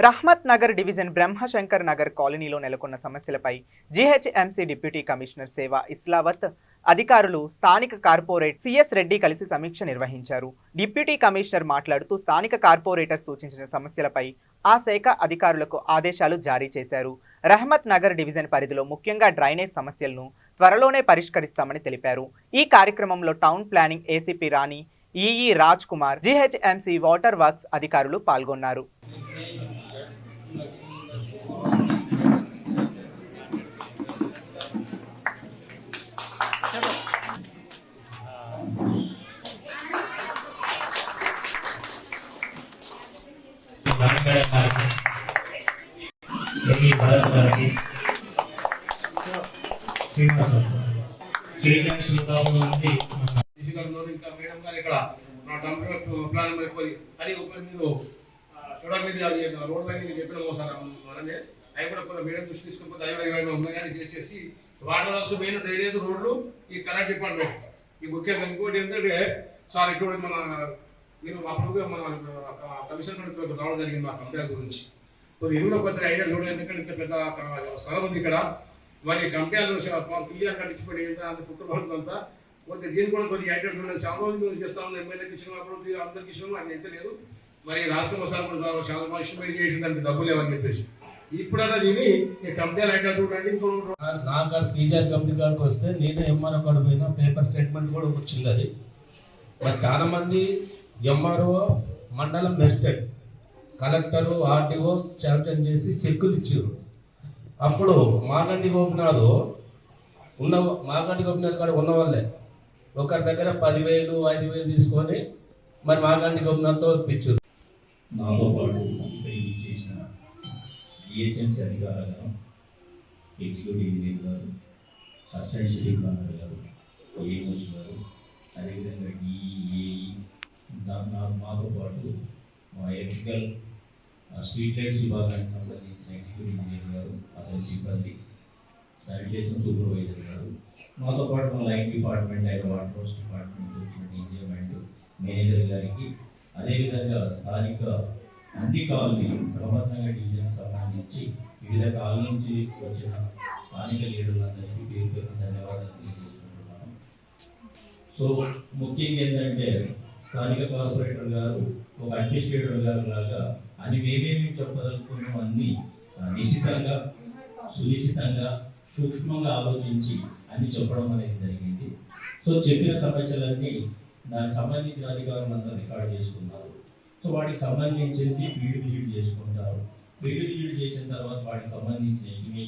Rahmat Nagar division బ్రహ్మశంకర్ Nagar కాలనీలో నెలకొన్న సమస్యలపై జీహెచ్ఎంసీ డిప్యూటీ కమిషనర్ సేవా ఇస్లావత్ అధికారులు స్థానిక కార్పొరేట్ సిఎస్ రెడ్డి కలిసి సమీక్ష నిర్వహించారు. డిప్యూటీ కమిషనర్ మాట్లాడుతూ స్థానిక కార్పొరేటర్ సూచించిన సమస్యలపై ఆ శాఖ అధికారులకు ఆదేశాలు జారీ చేశారు. రహ్మత్ నగర్ డివిజన్ పరిధిలో ముఖ్యంగా డ్రైనేజ్ సమస్యలను త్వరలోనే పరిష్కరిస్తామని తెలిపారు. ఈ కార్యక్రమంలో town planning ACP Rani, EE Raj Kumar, GHMC water works అధికారులు పాల్గొన్నారు. వాటర్ వర్క్స్ మెయిన్ డ్రైనేజ్ రోడ్లు ఈ కరెంట్ డిపార్ట్మెంట్ ఈ ముఖ్యంగా ఇంకోటి ఏంటంటే సార్ ఇక్కడ మన మీరు అప్పుడు మన కమిషన్ రావడం జరిగింది మా కంపెనీ గురించి కొద్ది ఇరువులో కొద్దిగా ఐడియా చూడడం ఎందుకంటే ఇంత పెద్ద స్థలం ఉంది ఇక్కడ మరి కంపెనీలు క్లియర్ కట్టించిపోయి అంత కుటుంబంతా కొద్దిగా దీన్ని కూడా కొద్దిగా ఐడియా చూడండి. చాలా రోజులు చేస్తాము ఎమ్మెల్యేకి ఇచ్చినప్పుడు అందరికి ఇచ్చినాము అది అయితే లేదు. మరి రాజకుమార్ సార్ కూడా చాలా మనిషి మీరు చేసిన దానికి డబ్బులు లేవని చెప్పేసి ఇప్పుడన్నా దీన్ని కంపెనీలు ఐడియా చూడండి. నా కాడ పీజీఆర్ కంపెనీ కాడికి వస్తే నేను ఎంఆర్ఓ కాడ పోయినా పేపర్ స్టేట్మెంట్ కూడా వచ్చింది. అది మరి చాలా మంది ఎంఆర్ఓ మండలం నెస్టెడ్ కలెక్టరు ఆర్టీఓ శాంక్షన్ చేసి చెక్కులు ఇచ్చారు. అప్పుడు మాగండి గోపినాథ్ కాడ ఉన్న వాళ్ళే ఒకరి దగ్గర 10,000 5,000 తీసుకొని మరి మాగండి గోపినాథ్తో ఇప్పించారు. నాతో పాటు చేసిన జిహెచ్ఎంసీ అధికారులను ఎగ్జిక్యూటివ్ ఇంజనీర్ గారు, అసిస్టెంట్ సిటీ ప్లానర్ గారు, ఏఎంఎస్ గారు, అదేవిధంగా డిఈఏఈ మాతో పాటు మా ఎలక్ట్రికల్ స్ట్రీట్ లైట్స్ విభాగానికి సంబంధించిన ఎగ్జిక్యూటివ్ ఇంజనీర్ గారు, అతని సిబ్బంది, శానిటేషన్ సూపర్వైజర్ గారు, మాతో పాటు మా లైన్ డిపార్ట్మెంట్ అయిన వాటర్ వర్క్స్ డిపార్ట్మెంట్ వచ్చిన డీజీఎం అండ్ మేనేజర్ గారికి, అదేవిధంగా స్థానిక అన్ని కాలనీ రహమత్ నగర్ డివిజన్ సంబంధించి వివిధ కాలనీ నుంచి వచ్చిన స్థానిక లీడర్లందరికీ పేరు పేరు ధన్యవాదాలు తెలియజేసుకుంటున్నాను. సో ముఖ్యంగా ఏంటంటే స్థానిక కార్పొరేటర్ గారు ఒక అడ్మినిస్ట్రేటర్ గారు లాగా అని మేమేమి చెప్పదలుచుకున్నాం అన్ని నిశ్చితంగా సునిశ్చితంగా సూక్ష్మంగా ఆలోచించి అన్ని చెప్పడం అనేది జరిగింది. సో చెప్పిన సమస్యలన్నీ దానికి సంబంధించిన అధికారులంతా రికార్డ్ చేసుకున్నారు. సో వాటికి సంబంధించింది ఫీల్డ్ విజిట్ చేసుకుంటారు. ఫీల్డ్ విజిట్ చేసిన తర్వాత వాటికి సంబంధించిన ఎస్టిమేషన్